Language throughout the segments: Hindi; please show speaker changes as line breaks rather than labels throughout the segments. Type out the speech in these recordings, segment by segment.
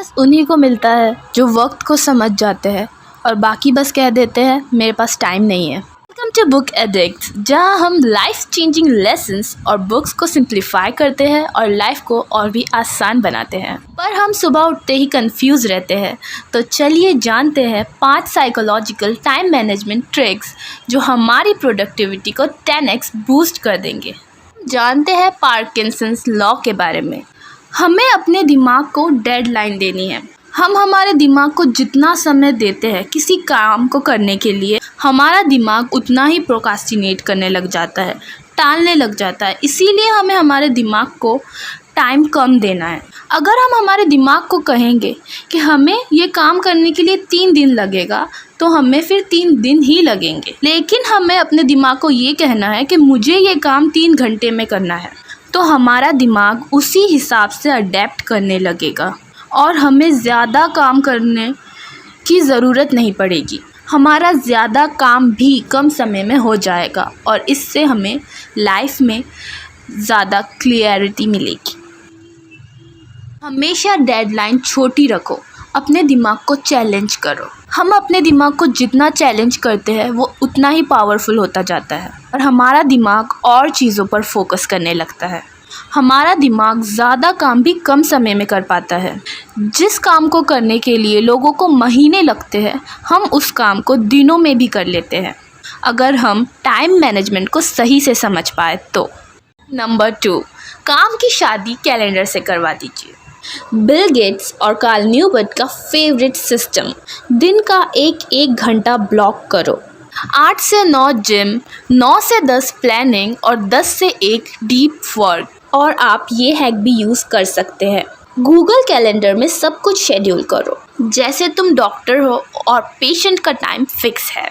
बस उन्हीं को मिलता है जो वक्त को समझ जाते हैं और बाकी बस कह देते हैं मेरे पास टाइम नहीं है। वेलकम टू बुक एडिक्ट, जहां हम लाइफ चेंजिंग लेसन्स और बुक्स को सिंप्लीफाई करते हैं और लाइफ को और भी आसान बनाते हैं। पर हम सुबह उठते ही कंफ्यूज रहते हैं, तो चलिए जानते हैं 5 साइकोलॉजिकल टाइम मैनेजमेंट ट्रिक्स जो हमारी प्रोडक्टिविटी को 10x बूस्ट कर देंगे। जानते हैं पार्किंसंस लॉ के बारे में। हमें अपने दिमाग को डेडलाइन देनी है। हम हमारे दिमाग को जितना समय देते हैं किसी काम को करने के लिए, हमारा दिमाग उतना ही प्रोक्रास्टिनेट करने लग जाता है, टालने लग जाता है। इसीलिए हमें हमारे दिमाग को टाइम कम देना है। अगर हम हमारे दिमाग को कहेंगे कि हमें ये काम करने के लिए 3 दिन लगेगा, तो हमें फिर 3 दिन ही लगेंगे। लेकिन हमें अपने दिमाग को ये कहना है कि मुझे ये काम 3 घंटे में करना है, तो हमारा दिमाग उसी हिसाब से अडेप्ट करने लगेगा और हमें ज़्यादा काम करने की ज़रूरत नहीं पड़ेगी। हमारा ज़्यादा काम भी कम समय में हो जाएगा और इससे हमें लाइफ में ज़्यादा क्लियरिटी मिलेगी। हमेशा डेडलाइन छोटी रखो, अपने दिमाग को चैलेंज करो। हम अपने दिमाग को जितना चैलेंज करते हैं वो उतना ही पावरफुल होता जाता है और हमारा दिमाग और चीज़ों पर फोकस करने लगता है। हमारा दिमाग ज़्यादा काम भी कम समय में कर पाता है। जिस काम को करने के लिए लोगों को महीने लगते हैं, हम उस काम को दिनों में भी कर लेते हैं, अगर हम टाइम मैनेजमेंट को सही से समझ पाए तो। नंबर 2, काम की शादी कैलेंडर से करवा दीजिए। बिल गेट्स और कार्ल न्यूबर्ट का फेवरेट सिस्टम, दिन का 1 घंटा ब्लॉक करो। 8 से 9 जिम, 9 से 10 प्लानिंग और 10 से 1 डीप वर्क। और आप ये हैक भी यूज़ कर सकते हैं। गूगल कैलेंडर में सब कुछ शेड्यूल करो जैसे तुम डॉक्टर हो और पेशेंट का टाइम फिक्स है।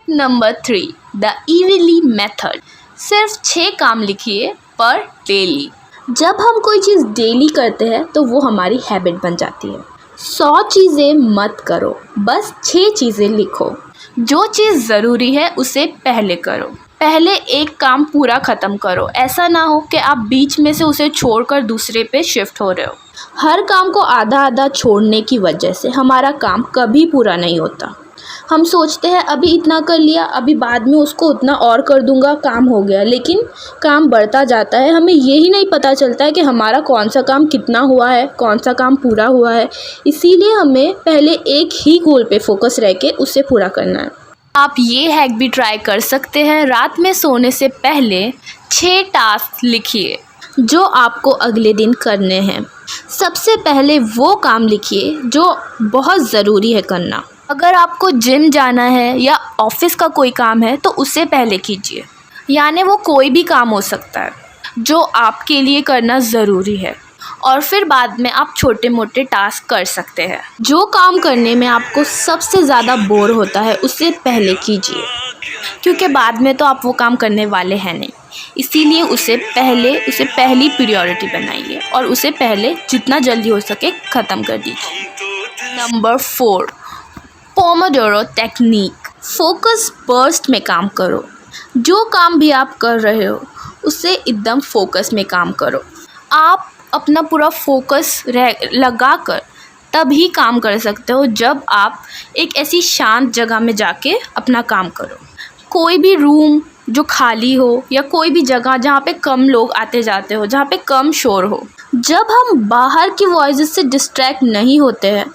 Number 3, the Ivy Lee method. सिर्फ 6 काम लिखिए पर डेली। जब हम कोई चीज़ डेली करते हैं तो वो हमारी हैबिट बन जाती है। 100 चीज़ें मत करो, बस 6 चीज़ें लिखो। जो चीज़ ज़रूरी है उसे पहले करो। पहले एक काम पूरा ख़त्म करो। ऐसा ना हो कि आप बीच में से उसे छोड़कर दूसरे पे शिफ्ट हो रहे हो। हर काम को आधा आधा छोड़ने की वजह से हमारा काम कभी पूरा नहीं होता। हम सोचते हैं अभी इतना कर लिया, अभी बाद में उसको उतना और कर दूंगा, काम हो गया। लेकिन काम बढ़ता जाता है, हमें यही नहीं पता चलता है कि हमारा कौन सा काम कितना हुआ है, कौन सा काम पूरा हुआ है। इसीलिए हमें पहले एक ही गोल पे फोकस रह के उसे पूरा करना है। आप ये हैक भी ट्राई कर सकते हैं। रात में सोने से पहले 6 टास्क लिखिए जो आपको अगले दिन करने हैं। सबसे पहले वो काम लिखिए जो बहुत ज़रूरी है करना। अगर आपको जिम जाना है या ऑफिस का कोई काम है तो उसे पहले कीजिए। यानी वो कोई भी काम हो सकता है जो आपके लिए करना ज़रूरी है, और फिर बाद में आप छोटे मोटे टास्क कर सकते हैं। जो काम करने में आपको सबसे ज़्यादा बोर होता है उसे पहले कीजिए, क्योंकि बाद में तो आप वो काम करने वाले हैं नहीं। इसीलिए उसे पहली प्रायोरिटी बनाइए और उसे पहले जितना जल्दी हो सके ख़त्म कर दीजिए। Number 4, Pomodoro technique. Focus burst में काम करो। जो काम भी आप कर रहे हो उसे एकदम फोकस में काम करो। आप अपना पूरा फोकस लगाकर तभी काम कर सकते हो जब आप एक ऐसी शांत जगह में जाके अपना काम करो। कोई भी रूम जो खाली हो या कोई भी जगह जहाँ पे कम लोग आते जाते हो, जहाँ पे कम शोर हो। जब हम बाहर की वॉइसेस से डिस्ट्रैक्ट नहीं होते हैं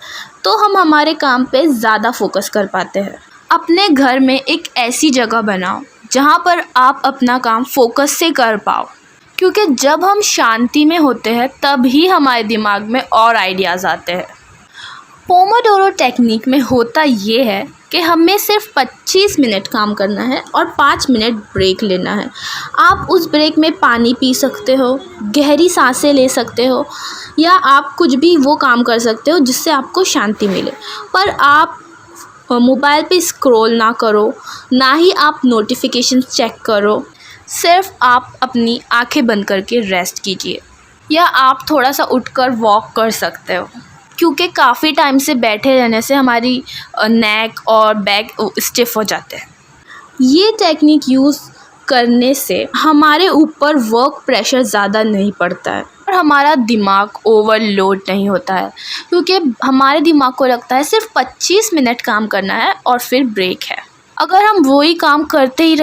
तो हम हमारे काम पे ज़्यादा फोकस कर पाते हैं। अपने घर में एक ऐसी जगह बनाओ जहाँ पर आप अपना काम फोकस से कर पाओ, क्योंकि जब हम शांति में होते हैं तभी हमारे दिमाग में और आइडियाज़ आते हैं। पोमोडोरो टेक्निक में होता ये है कि हमें सिर्फ 25 मिनट काम करना है और 5 मिनट ब्रेक लेना है। आप उस ब्रेक में पानी पी सकते हो, गहरी सांसें ले सकते हो, या आप कुछ भी वो काम कर सकते हो जिससे आपको शांति मिले। पर आप मोबाइल पे स्क्रॉल ना करो, ना ही आप नोटिफिकेशंस चेक करो। सिर्फ आप अपनी आंखें बंद करके रेस्ट कीजिए, या आप थोड़ा सा उठकर वॉक कर सकते हो, क्योंकि काफ़ी टाइम से बैठे रहने से हमारी नेक और बैक स्टिफ हो जाते हैं। ये टेक्निक यूज़ करने से हमारे ऊपर वर्क प्रेशर ज़्यादा नहीं पड़ता है और और हमारा दिमाग ओवरलोड नहीं होता है, क्योंकि हमारे दिमाग को लगता है सिर्फ 25 मिनट काम करना है और फिर ब्रेक है। अगर हम वही काम करते ही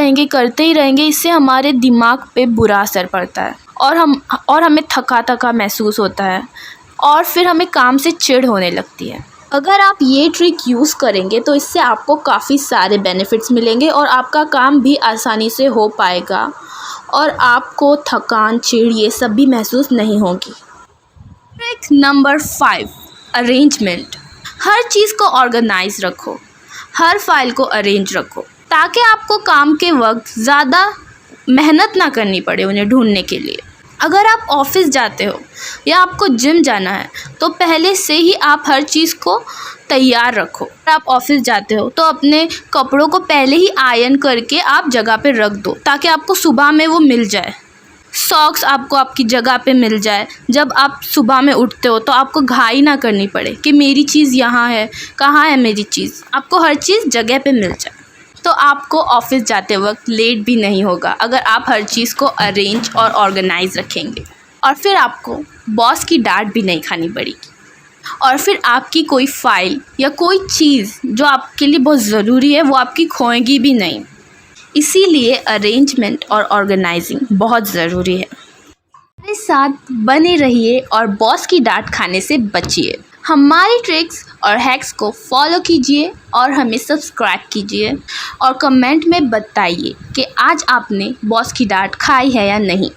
रहेंगे, इससे हमारे दिमाग पे बुरा असर पड़ता है और हमें थका महसूस होता है और फिर हमें काम से चिढ़ होने लगती है। अगर आप ये ट्रिक यूज़ करेंगे तो इससे आपको काफ़ी सारे बेनिफिट्स मिलेंगे और आपका काम भी आसानी से हो पाएगा और आपको थकान, चिढ़ ये सब भी महसूस नहीं होगी। Trick number 5, arrangement. हर चीज़ को ऑर्गेनाइज रखो, हर फाइल को अरेंज रखो ताकि आपको काम के वक्त ज़्यादा मेहनत ना करनी पड़े उन्हें ढूंढने के लिए। अगर आप ऑफिस जाते हो या आपको जिम जाना है तो पहले से ही आप हर चीज़ को तैयार रखो। अगर आप ऑफिस जाते हो तो अपने कपड़ों को पहले ही आयरन करके आप जगह पे रख दो ताकि आपको सुबह में वो मिल जाए। सॉक्स आपको आपकी जगह पे मिल जाए। जब आप सुबह में उठते हो तो आपको घाई ना करनी पड़े कि मेरी चीज़ यहाँ है, कहाँ है मेरी चीज़। आपको हर चीज़ जगह पे मिल जाए तो आपको ऑफिस जाते वक्त लेट भी नहीं होगा अगर आप हर चीज़ को अरेंज और ऑर्गेनाइज रखेंगे। और फिर आपको बॉस की डांट भी नहीं खानी पड़ेगी और फिर आपकी कोई फाइल या कोई चीज़ जो आपके लिए बहुत ज़रूरी है वो आपकी खोएगी भी नहीं। इसीलिए अरेंजमेंट और ऑर्गेनाइजिंग बहुत ज़रूरी है। मेरे साथ बने रहिए और बॉस की डांट खाने से बचिए। हमारी ट्रिक्स और हैक्स को फॉलो कीजिए और हमें सब्सक्राइब कीजिए और कमेंट में बताइए कि आज आपने बॉस की डांट खाई है या नहीं।